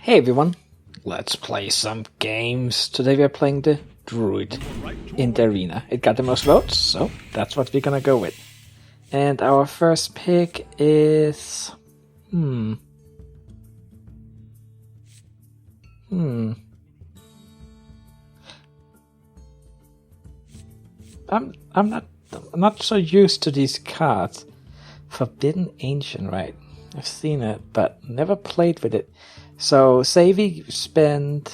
Hey everyone, let's play some games. Today we are playing the Druid in the arena. It got the most votes, so that's what we're gonna go with. And our first pick is... I'm not so used to these cards. Forbidden Ancient, right? I've seen it, but never played with it. So, say we spend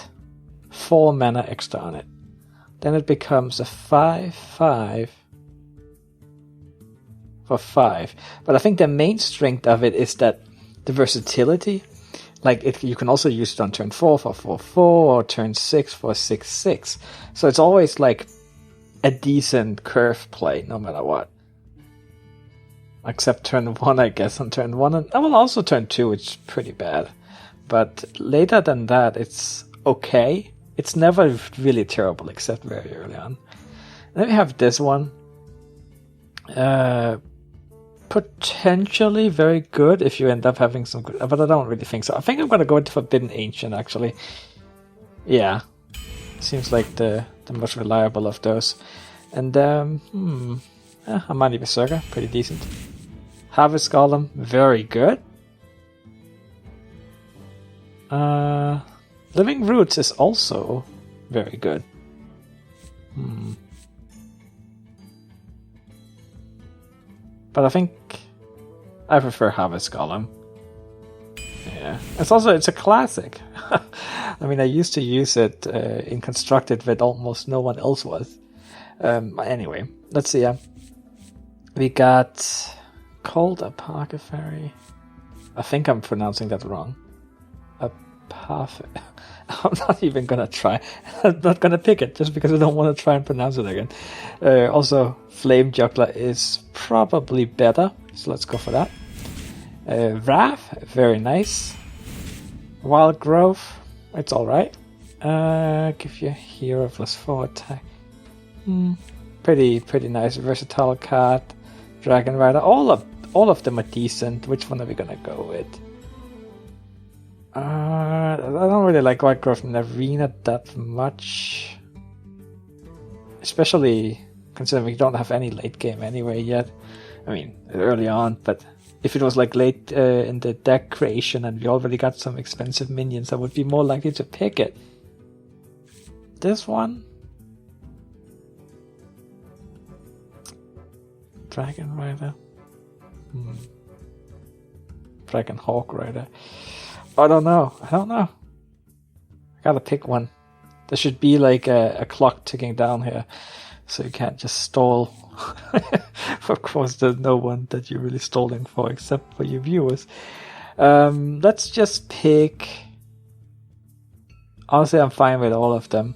4 mana extra on it. Then it becomes a 5/5 for 5. But I think the main strength of it is that the versatility. Like, you can also use it on turn 4 for 4/4, or turn 6 for 6/6. So it's always like a decent curve play, no matter what. Except turn 1, I guess, on turn 1. And also turn 2, it's pretty bad. But later than that, it's okay. It's never really terrible, except very early on. Then we have this one. Potentially very good if you end up having some good... But I don't really think so. I think I'm going to go with Forbidden Ancient, actually. Yeah. Seems like the most reliable of those. And, Amani Berserker, pretty decent. Harvest Golem, very good. Living Roots is also very good. But I think I prefer Harvest Golem. Yeah, it's a classic. I mean, I used to use it in Constructed, but almost no one else was. Anyway, let's see. We got Cold Apothecary. I think I'm pronouncing that wrong. I'm not even gonna try. I'm not gonna pick it just because I don't want to try and pronounce it again. Also, Flame Juggler is probably better, so let's go for that. Wrath, very nice. Wild Growth, it's alright. Give you a hero +4 attack. Pretty nice, versatile card. Dragon Rider, all of them are decent. Which one are we gonna go with? I don't really like Wild Growth in the arena that much. Especially considering we don't have any late game anyway yet. I mean, early on, but if it was like late in the deck creation and we already got some expensive minions, I would be more likely to pick it. This one? Dragon Rider? Dragon Hawk Rider. I don't know. I gotta pick one. There should be like a clock ticking down here, so you can't just stall. Of course, there's no one that you're really stalling for, except for your viewers. Let's just pick... Honestly, I'm fine with all of them.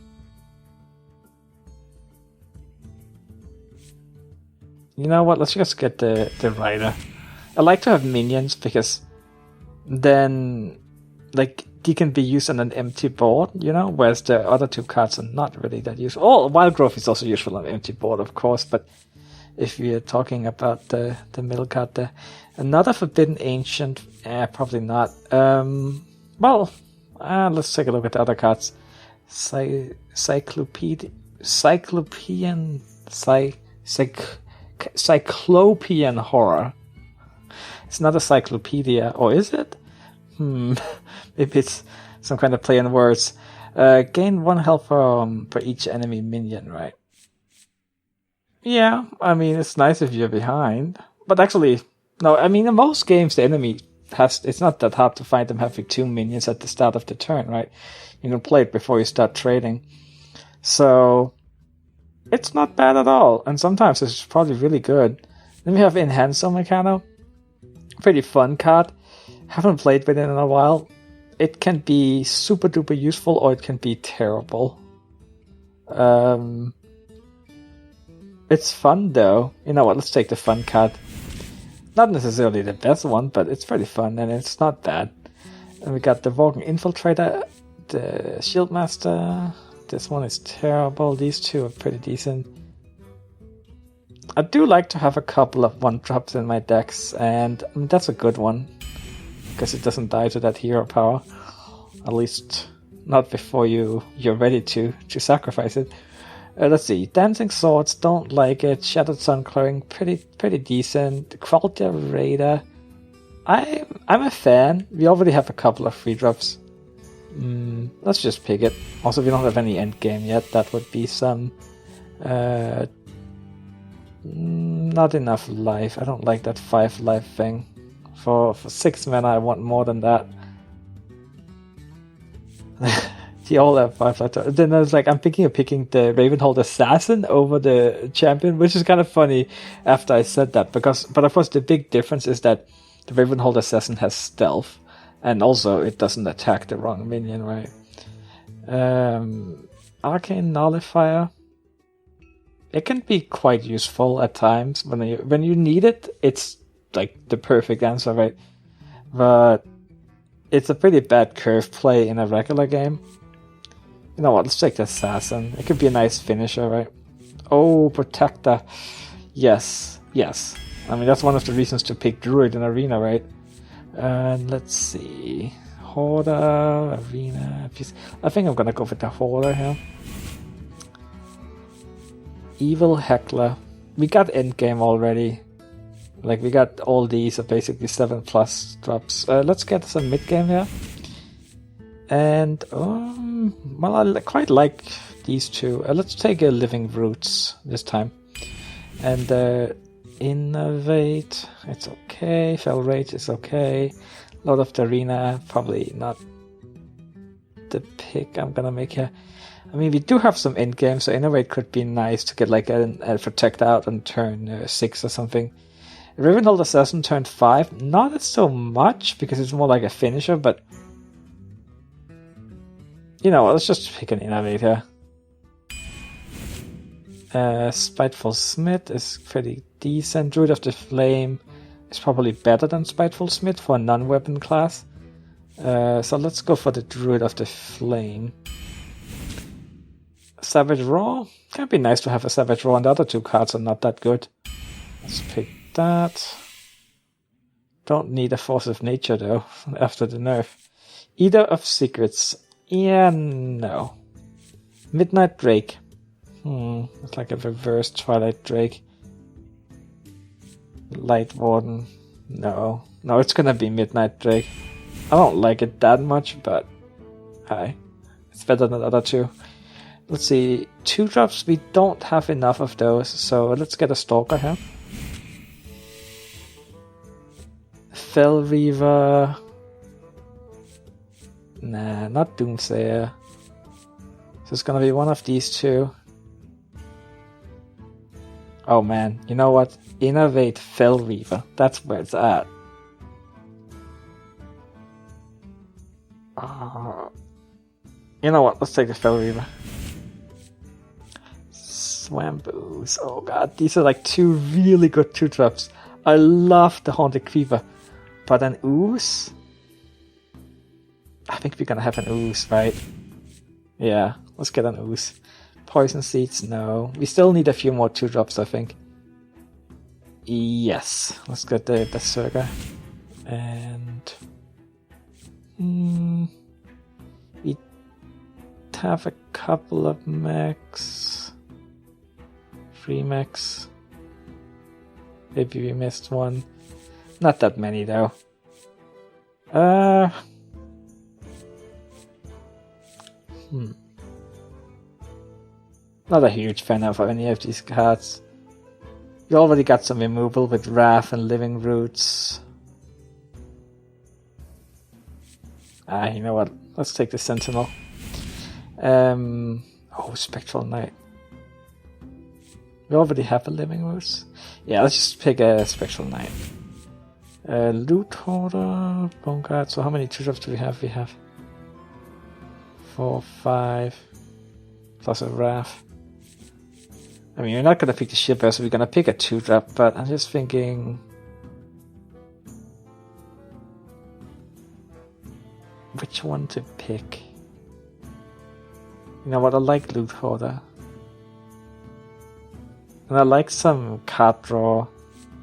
You know what? Let's just get the Rider. I like to have minions because then... like, they can be used on an empty board, you know, whereas the other two cards are not really that useful. Oh, Wild Growth is also useful on an empty board, of course, but if we are talking about the middle card there. Another Forbidden Ancient, probably not. Let's take a look at the other cards. Cyclopean Horror. It's not a Cyclopedia, or is it? Maybe it's some kind of play on words. Gain 1 health per each enemy minion, right? Yeah, I mean, it's nice if you're behind. But actually, no, I mean, in most games, the enemy it's not that hard to find them having 2 minions at the start of the turn, right? You can play it before you start trading. So, it's not bad at all. And sometimes it's probably really good. Then we have Enhancer Mechano. Pretty fun card. Haven't played with it in a while. It can be super duper useful or it can be terrible. It's fun though. You know what, let's take the fun card. Not necessarily the best one, but it's pretty fun and it's not bad. And we got the Vorgen Infiltrator, the Shieldmaster. This one is terrible. These two are pretty decent. I do like to have a couple of 1-drops in my decks, and that's a good one. Because it doesn't die to that hero power. At least not before you're ready to sacrifice it. Let's see. Dancing Swords, don't like it. Shattered Sun Clothing, pretty decent. Quality Raider, I'm a fan. We already have a couple of free drops. Let's just pick it. Also, we don't have any end game yet. That would be some not enough life. I don't like that 5 life thing. For 6 mana, I want more than that. The all have 5 life. Then I was like, I'm thinking of picking the Ravenhold Assassin over the champion, which is kind of funny after I said that, but of course the big difference is that the Ravenhold Assassin has stealth, and also it doesn't attack the wrong minion, right? Arcane Nullifier. It can be quite useful at times when you need it. It's like the perfect answer, right? But it's a pretty bad curve play in a regular game. You know what? Let's take the Assassin. It could be a nice finisher, right? Oh, Protector. Yes. I mean, that's one of the reasons to pick Druid in Arena, right? Let's see. Hoarder, Arena. I think I'm gonna go with the Hoarder here. Evil Heckler. We got endgame already. Like, we got all these are basically 7+ drops. Let's get some mid-game here. And, well, I quite like these two. Let's take a Living Roots this time. And, Innovate, it's okay. Fell Rage is okay. Lord of the Arena, probably not the pick I'm gonna make here. I mean, we do have some endgame, so Innovate could be nice to get like a Protect out on turn 6 or something. Ravenhold Assassin turn 5, not so much, because it's more like a finisher, but you know, let's just pick an Innovate here. Spiteful Smith is pretty decent. Druid of the Flame is probably better than Spiteful Smith for a non-weapon class. So let's go for the Druid of the Flame. Savage Raw. Can be nice to have a Savage Raw, and the other 2 cards are not that good. Let's pick that. Don't need a Force of Nature though, after the nerf. Eater of Secrets. Yeah, no. Midnight Drake. It's like a reverse Twilight Drake. Light Warden. No, it's gonna be Midnight Drake. I don't like it that much, but hi. It's better than the other 2. Let's see, 2 drops, we don't have enough of those, so let's get a Stalker here. Fell Reaver. Nah, not Doomsayer. So it's gonna be one of these 2. Oh man, you know what? Innovate Fell Reaver. That's where it's at. You know what? Let's take the Fell Reaver. Swamboos. Oh god, these are like 2 really good 2 drops. I love the Haunted Creeper. But an Ooze? I think we're gonna have an Ooze, right? Yeah, let's get an Ooze. Poison Seeds, no. We still need a few more 2 drops, I think. Yes, let's get the Berserker. And we have a couple of mechs. 3 mechs. Maybe we missed one. Not that many though. Not a huge fan of any of these cards. You already got some removal with Wrath and Living Roots. You know what? Let's take the Sentinel. Oh, Spectral Knight. We already have a Living Roots. Yeah, let's just pick a Spectral Knight. Loot Hoarder, Bone Card. So how many 2 drops do we have? We have 4, 5, plus a Wrath. I mean, we're not gonna pick the Shipper, so we're gonna pick a 2 drop, but I'm just thinking which one to pick. You know what, I like Loot Hoarder. And I like some card draw,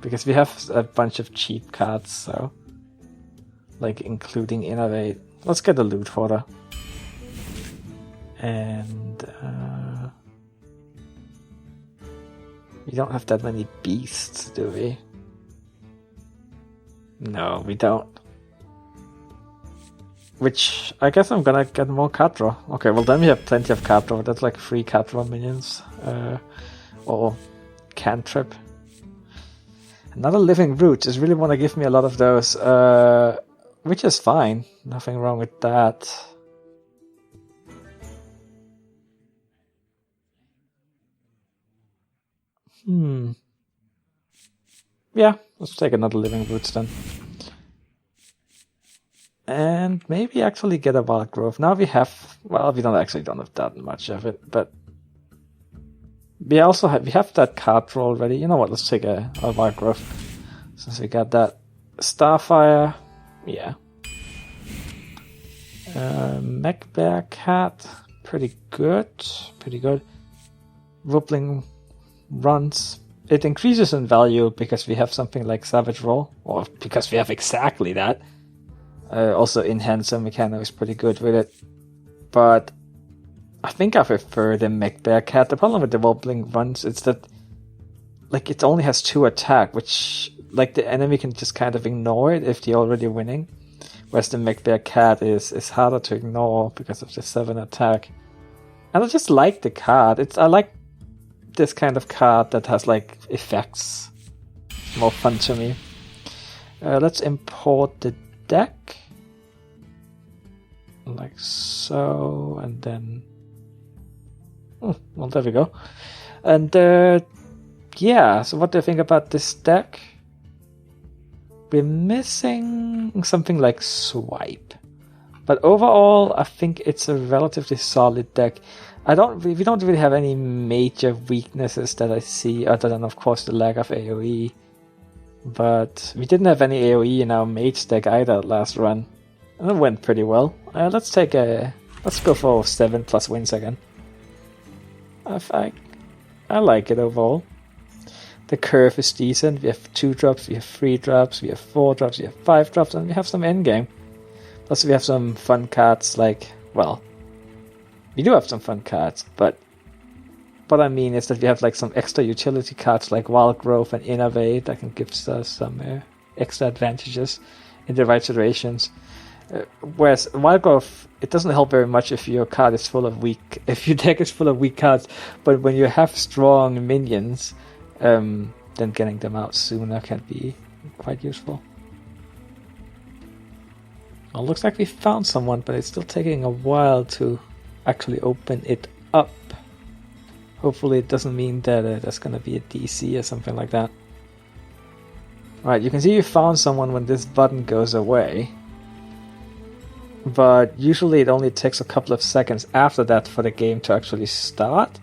because we have a bunch of cheap cards, so like including Innovate. let's get a loot hoarder. And we don't have that many beasts, do we? No, we don't. Which, I guess I'm gonna get more card draw. Okay, well then we have plenty of card draw. That's like 3 card draw minions. Or cantrip. Another living root. Just really want to give me a lot of those. Which is fine. Nothing wrong with that. Yeah, let's take another living roots then. And maybe actually get a wild growth. Now we have, well, we don't have that much of it, but we also have that card draw already. You know what? Let's take a wild growth since we got that. Starfire, yeah. Mech Bear Cat, pretty good. Rippling runs. It increases in value because we have something like Savage Roll, or because we have exactly that. Also, Enhancer Mechano is pretty good with it. But I think I prefer the Mech Bear Cat. The problem with the Wobbling Runs is that like it only has 2 attack, which like the enemy can just kind of ignore it if they're already winning. Whereas the Mech Bear Cat is harder to ignore because of the 7 attack. And I just like the card. I like this kind of card that has like effects. It's more fun to me. Let's import the deck. Like so, and then well, there we go. And yeah, so what do you think about this deck? We're missing something like Swipe, but overall I think it's a relatively solid deck. We don't really have any major weaknesses that I see, other than of course the lack of AoE. But we didn't have any AoE in our mage deck either last run. And it went pretty well. Let's go for 7+ wins again. I like it overall. The curve is decent. We have 2 drops, we have 3 drops, we have 4 drops, we have 5 drops, and we have some endgame. Plus we have some fun cards like, well, we do have some fun cards, but what I mean is that we have like some extra utility cards like Wild Growth and Innovate that can give us some extra advantages in the right situations. Whereas Wild Growth, it doesn't help very much if your deck is full of weak cards, but when you have strong minions, then getting them out sooner can be quite useful. Well, looks like we found someone, but it's still taking a while to actually open it up. Hopefully it doesn't mean that there's going to be a DC or something like that. Alright, you can see you found someone when this button goes away. But usually it only takes a couple of seconds after that for the game to actually start.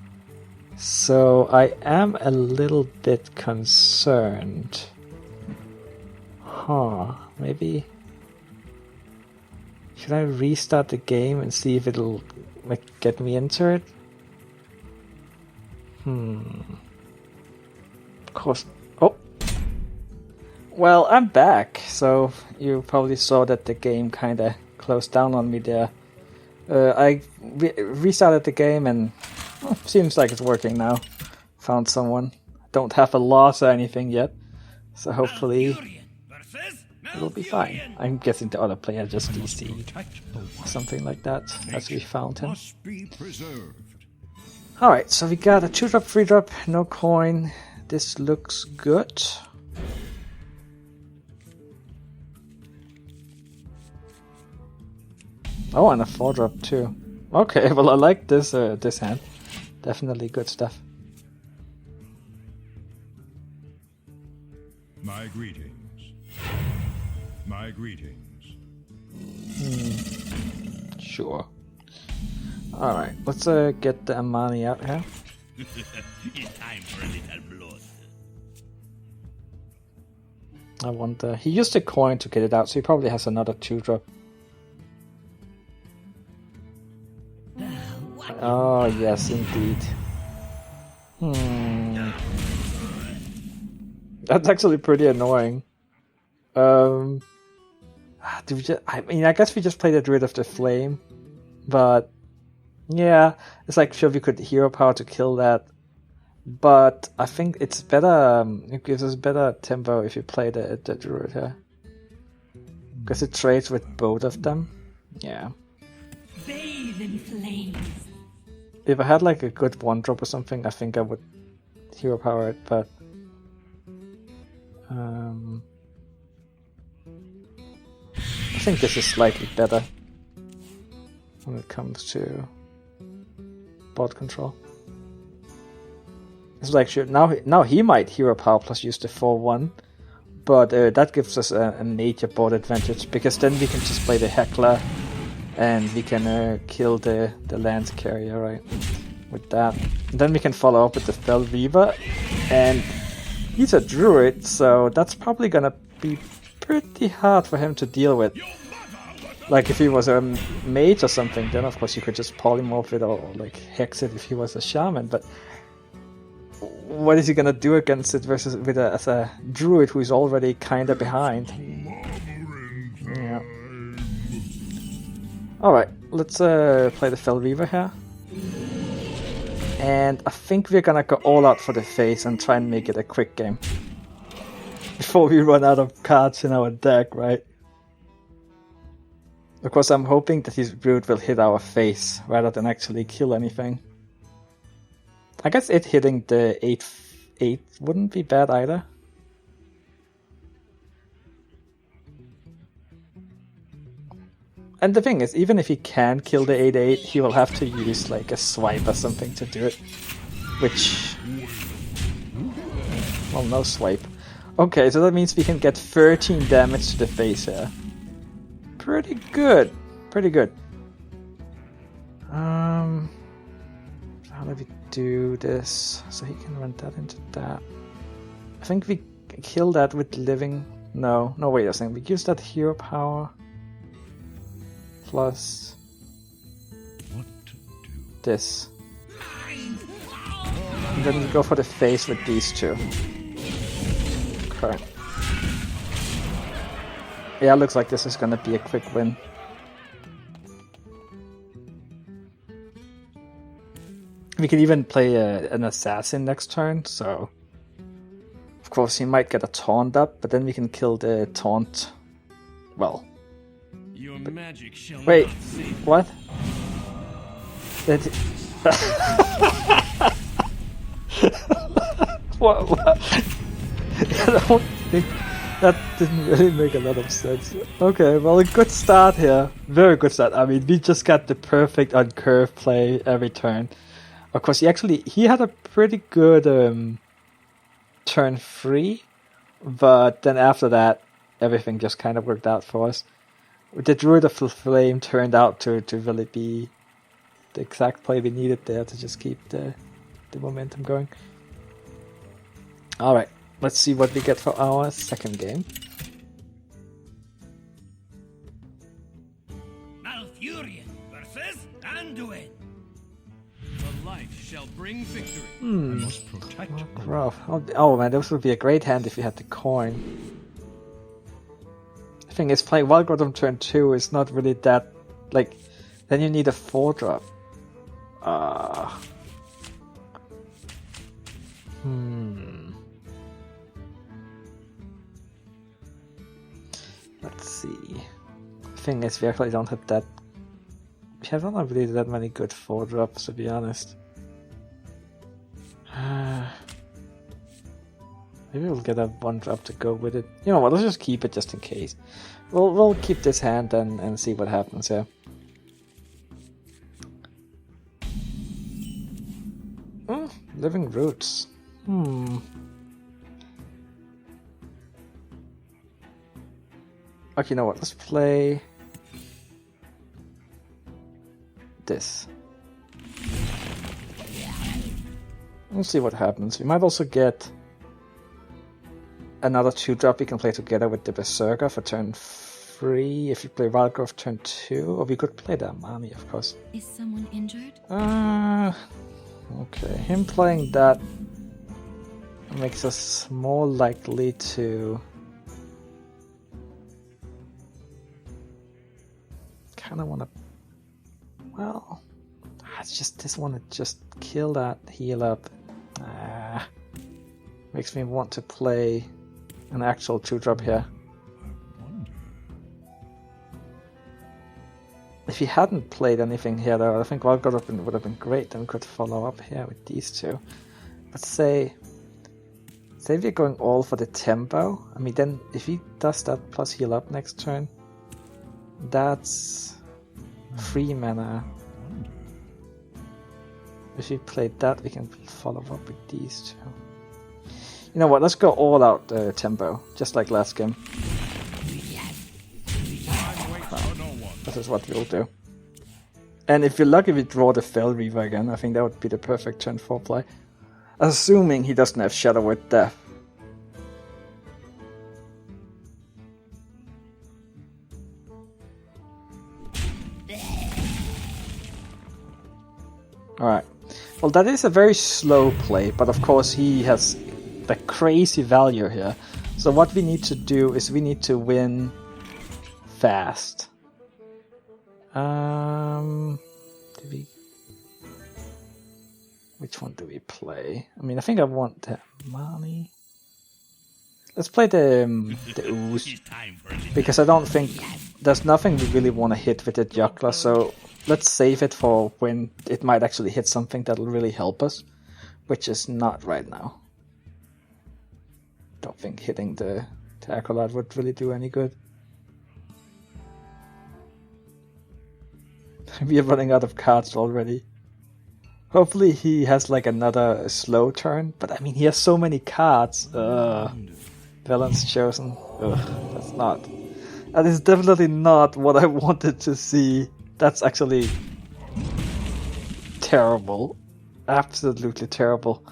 So I am a little bit concerned. Maybe... Should I restart the game and see if it'll like get me into it? Of course. Oh! Well, I'm back, so you probably saw that the game kinda closed down on me there. I restarted the game and seems like it's working now. Found someone. Don't have a loss or anything yet, so hopefully it'll be fine. I'm guessing the other player just DC'd or something like that as we found him. Alright, so we got a 2-drop, 3-drop, no coin. This looks good. Oh, and a 4-drop too. Okay, well I like this this hand. Definitely good stuff. My greetings. My greetings. Sure. Alright, let's get the Amani out here. It's time for a little blood. I wonder... He used a coin to get it out, so he probably has another 2-drop. Oh, yes, indeed. That's actually pretty annoying. do we just, I mean, I guess we just play the Druid of the Flame, but yeah, it's like sure we could hero power to kill that, but I think it's better. It gives us better tempo if you play the Druid here, because it trades with both of them. Yeah. Bathe in flames. If I had like a good 1-drop or something, I think I would hero power it, but I think this is slightly better when it comes to board control. It's like sure, now he might hero power plus use the 4/1, but that gives us a major board advantage, because then we can just play the Heckler and we can kill the Lance Carrier, right? With that. And then we can follow up with the Fell Reaver, and he's a Druid, so that's probably gonna be pretty hard for him to deal with. Like if he was a mage or something, then of course you could just polymorph it or like hex it if he was a shaman, but what is he gonna do against it versus as a Druid who is already kinda behind? Yeah. Alright, let's play the Fell Reaver here. And I think we're gonna go all out for the face and try and make it a quick game. Before we run out of cards in our deck, right? Of course, I'm hoping that his Druid will hit our face rather than actually kill anything. I guess it hitting the 8/8 wouldn't be bad either. And the thing is, even if he can kill the 8/8, he will have to use like a swipe or something to do it. Which... well, no swipe. Okay, so that means we can get 13 damage to the face here. Pretty good. Pretty good. How do we do this? So he can run that into that. I think we kill that with living... No, wait a second. We use that hero power... plus What to do? this. And then we go for the face with these two. Okay. Yeah, looks like this is gonna be a quick win. We could even play an assassin next turn, so... Of course he might get a taunt up, but then we can kill the taunt... well... Your magic shall Wait, not save. what? What? I don't think that didn't really make a lot of sense. Okay, well, a good start here. Very good start. I mean, we just got the perfect on curve play every turn. Of course, he had a pretty good turn 3, but then after that, everything just kind of worked out for us. The Druid of the Flame turned out to really be the exact play we needed there to just keep the momentum going. Alright, let's see what we get for our second game. Malfurion versus Anduin. The light shall bring victory. I must protect the Rough. Oh man, this would be a great hand if we had the coin. The thing is, playing Valgrind on turn 2 is not really that... like, then you need a 4-drop. Let's see. The thing is, we actually don't have that... we have not really that many good 4-drops, to be honest. Maybe we'll get a 1-drop to go with it. You know what, let's just keep it just in case. We'll keep this hand and see what happens here. Living Roots. Okay, you know what, let's play... this. We'll see what happens. We might also get... another 2-drop we can play together with the Berserker for turn 3 if you play Valgrind turn 2, or we could play the Amani, of course. Is someone injured? Okay, him playing that makes us more likely to kind of want to... Well, I just want to just kill that heal up. Makes me want to play an actual 2-drop here. If he hadn't played anything here, though, I think Volgod would have been great. Then we could follow up here with these two. But say we're going all for the tempo. I mean, then if he does that plus heal up next turn, that's 3 mana. If we played that, we can follow up with these two. You know what? Let's go all out tempo, just like last game. This is what we'll do. And if you're lucky, we draw the Fell Reaver again. I think that would be the perfect turn 4 play. Assuming he doesn't have Shadow with Death. Alright. Well, that is a very slow play, but of course he has the crazy value here. So what we need to do is we need to win fast. Which one do we play? I mean, I think I want the money. Let's play the ooze, because I don't think there's nothing we really want to hit with the Juggler. So let's save it for when it might actually hit something that'll really help us, which is not right now. Don't think hitting the Acolyte would really do any good. We are running out of cards already. Hopefully he has like another slow turn, but I mean he has so many cards. Villains chosen. That is definitely not what I wanted to see. That's actually terrible. Absolutely terrible.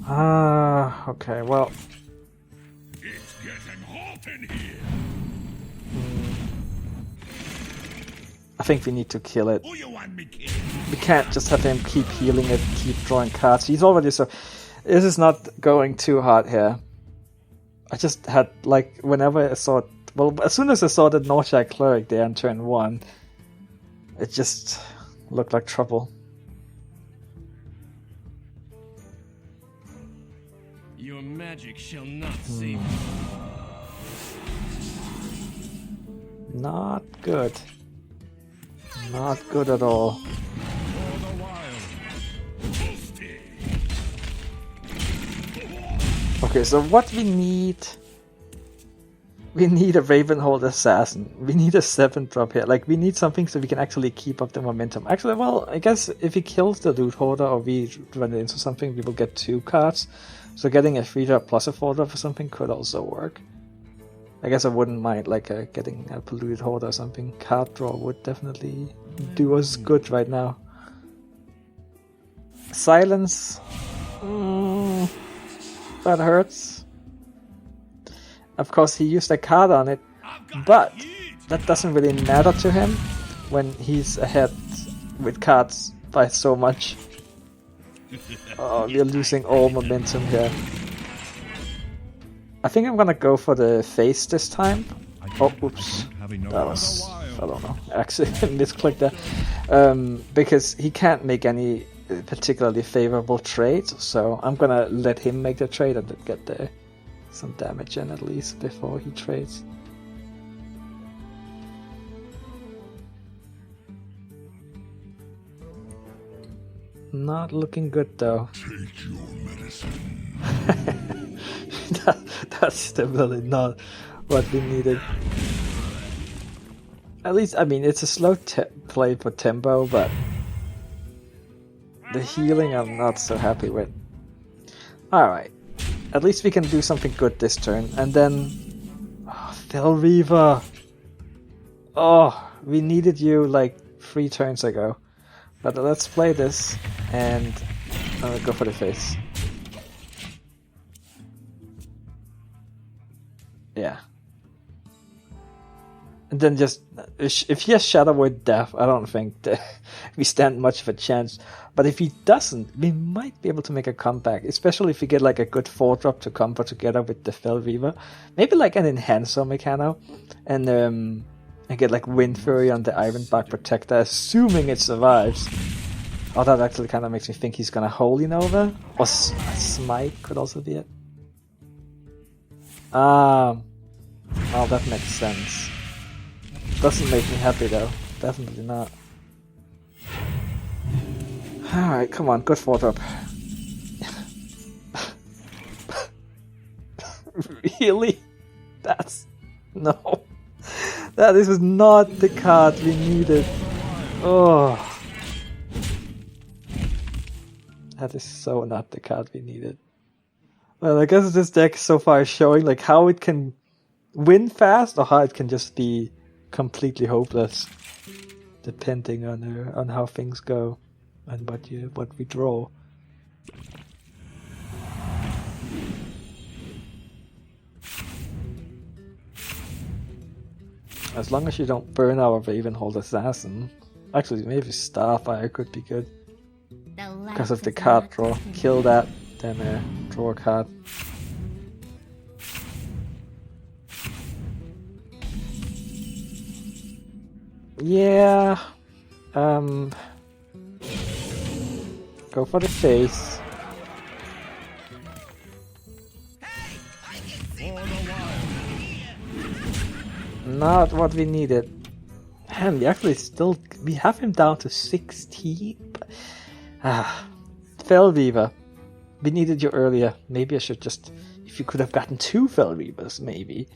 Okay, well. It's getting hot in here. I think we need to kill it. We can't just have him keep healing it, keep drawing cards. He's already so... This is not going too hard here. I just had, like, whenever I saw... Well, as soon as I saw the Northshire Cleric there in turn 1, it just looked like trouble. Your magic shall not save you. Not good. Not good at all. Okay, so what we need... We need a Ravenhold Assassin. We need a 7-drop here. Like, we need something so we can actually keep up the momentum. Actually, well, I guess if he kills the Loot Hoarder or we run it into something, we will get 2 cards. So getting a 3-drop plus a 4-drop or something could also work. I guess I wouldn't mind like getting a Polluted Hoarder or something. Card draw would definitely do us good right now. Silence. That hurts. Of course he used a card on it, but that doesn't really matter to him when he's ahead with cards by so much. Oh, we're losing all momentum here. I think I'm gonna go for the face this time. Oh, oops. That was... I don't know. Actually, misclicked there. Because he can't make any particularly favorable trades, so I'm gonna let him make the trade and get some damage in at least before he trades. Not looking good though. Take your medicine. That's definitely not what we needed. At least, I mean, it's a slow play for tempo, but the healing I'm not so happy with. Alright. At least we can do something good this turn. And then... Oh, Fell Reaver! Oh, we needed you like 3 turns ago. But let's play this and go for the face. Yeah. And then just, if he has Shadow with Death, I don't think that we stand much of a chance. But if he doesn't, we might be able to make a comeback, especially if we get like a good 4-drop to combo together with the Fell Reaver. Maybe like an Enhancer Mechano. And I get like Wind Fury on the Ironbark Protector, assuming it survives. Oh, that actually kind of makes me think he's gonna Holy Nova? Or Smite could also be it. Oh, that makes sense. Doesn't make me happy though. Definitely not. Alright, come on, good 4-drop. Really? No. This was not the card we needed. Oh. That is so not the card we needed. Well, I guess this deck so far is showing like how it can win fast or how it can just be completely hopeless, depending on how things go and what we draw. As long as you don't burn our Ravenhold Assassin. Actually, maybe Starfire could be good. Because of the card draw. Kill that, then draw a card. Yeah. Go for the face. Not what we needed. Man, we actually we have him down to 16. Fellweaver. We needed you earlier. Maybe I should just... If you could have gotten 2 Fellweavers, maybe.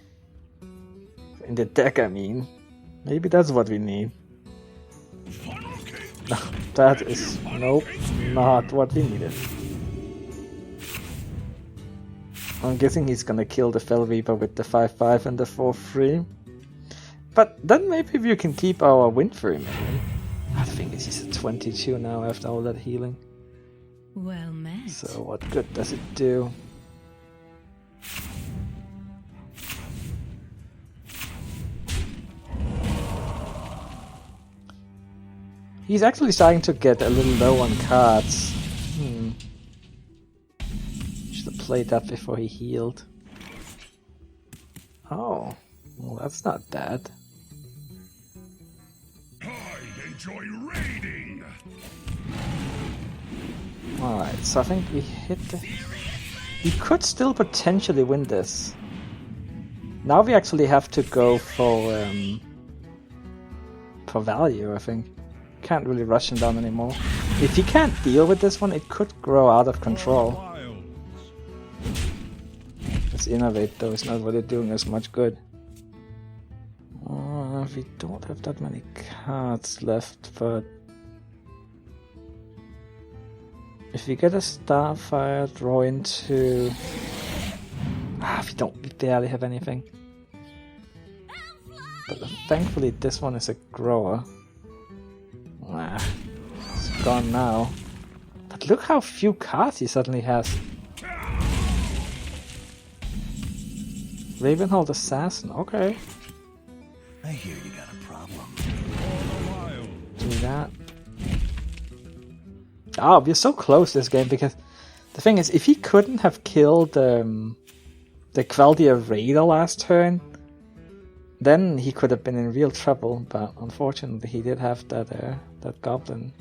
In the deck, I mean. Maybe that's what we need. No, that is... Nope. Not what we needed. I'm guessing he's gonna kill the Fellweaver with the 5-5 and the 4-3. But then maybe we can keep our Wind Fury maybe. I think he's at 22 now after all that healing. Well met. So what good does it do? He's actually starting to get a little low on cards. Should have played that before he healed. Oh, well that's not bad. I enjoy raiding. Alright, so I think we hit the... We could still potentially win this. Now we actually have to go for value, I think. Can't really rush him down anymore. If he can't deal with this one, it could grow out of control. Let's innovate though, it's not really doing us much good. We don't have that many cards left, but... If we get a Starfire, draw into... we barely have anything. But thankfully this one is a grower. It's gone now. But look how few cards he suddenly has. Ravenhold Assassin, okay. I hear you got a problem. Do that. Oh, we're so close this game because the thing is, if he couldn't have killed the Queldia Raider last turn, then he could have been in real trouble. But unfortunately, he did have that goblin.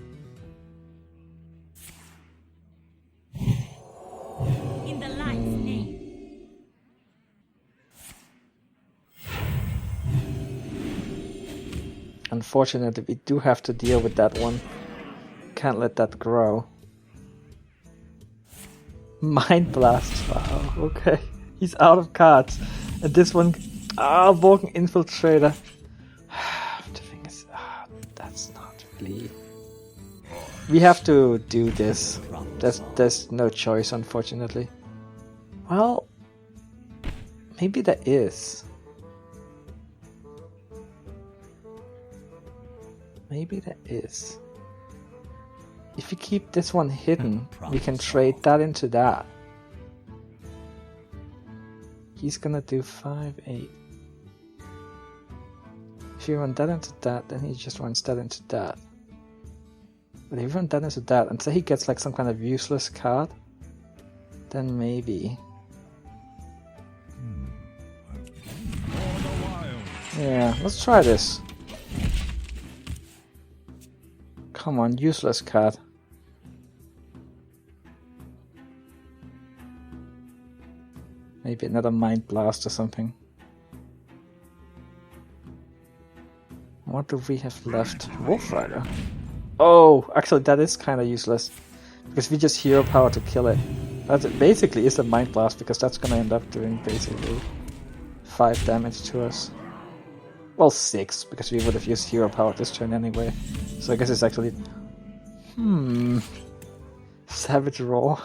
In the light's name. Unfortunately, we do have to deal with that one. Can't let that grow. Mind Blast. Wow, okay. He's out of cards. And this one... Walking Infiltrator. The thing is... that's not really... We have to do this. There's no choice, unfortunately. Well... Maybe there is. Maybe there is. If we keep this one hidden, we can trade that into that. He's gonna do 5-8. If you run that into that, then he just runs that into that. But if you run that into that, and say he gets like some kind of useless card, then maybe. Yeah, let's try this. Come on, useless card. Maybe another Mind Blast or something. What do we have left? Wolf Rider. Oh, actually that is kind of useless. Because we just hero power to kill it. That basically is a Mind Blast, because that's gonna end up doing basically 5 damage to us. Well, 6, because we would have used hero power this turn anyway. So I guess it's actually... Savage Roar.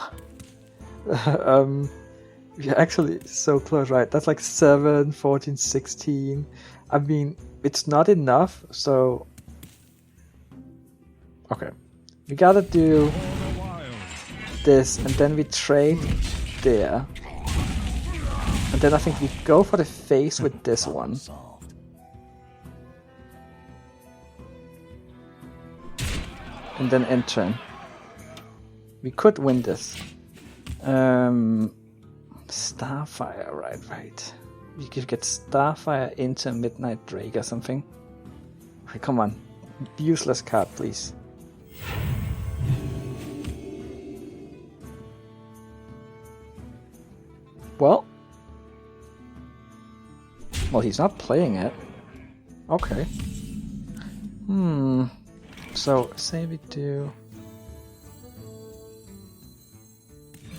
We're actually so close, right? That's like 7, 14, 16. I mean, it's not enough, so... Okay. We gotta do this, and then we trade there. And then I think we go for the face with this one. And then end turn. We could win this. Starfire, right. We could get Starfire into Midnight Drake or something. Okay, come on. Useless card, please. Well, he's not playing it. Okay. So, say we do...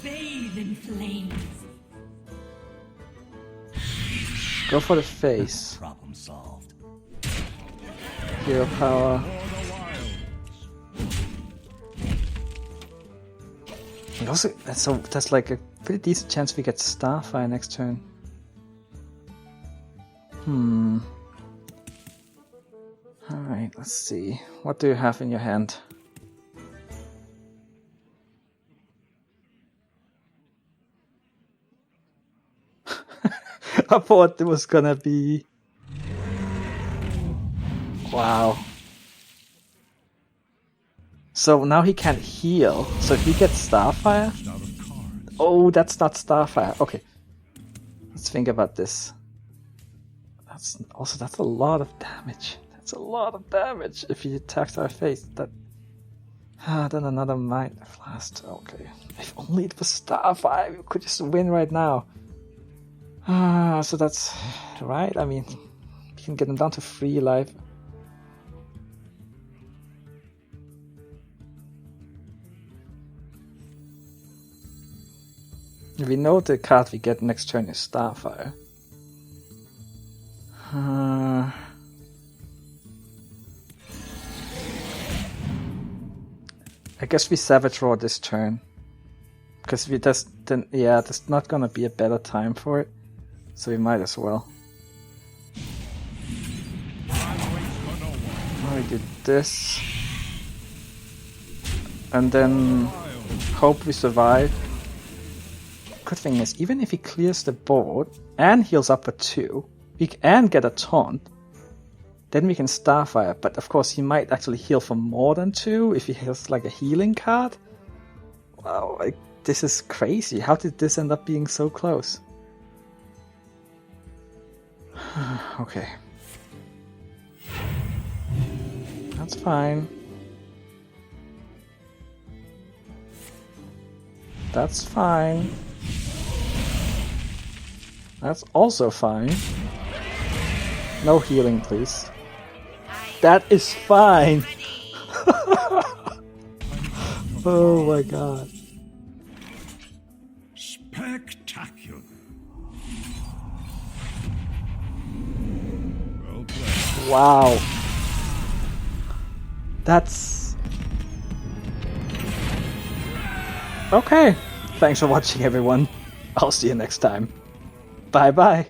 Bathe in flames. Go for the face. Problem solved. Hero power. And also, so that's like a pretty decent chance we get Starfire next turn. Alright, let's see. What do you have in your hand? I thought it was gonna be... Wow. So now he can't heal. So if he gets Starfire... Oh, that's not Starfire. Okay. Let's think about this. That's a lot of damage. That's a lot of damage if he attacks our face. Then another Mind Blast. Okay. If only it was Starfire, we could just win right now. So that's right. I mean, we can get him down to 3 life. We know the card we get next turn is Starfire. I guess we Savage Roar this turn. Because we just didn't, yeah, there's not gonna be a better time for it. So we might as well. We did this. And then hope we survive. Good thing is, even if he clears the board and heals up for 2, we can get a taunt. Then we can Starfire, but of course he might actually heal for more than 2 if he has like a healing card. Wow, this is crazy. How did this end up being so close? Okay. That's fine. That's fine. That's also fine. No healing, please. That is fine! Oh my god. Spectacular. Well played. Wow. That's... Okay. Thanks for watching, everyone. I'll see you next time. Bye bye.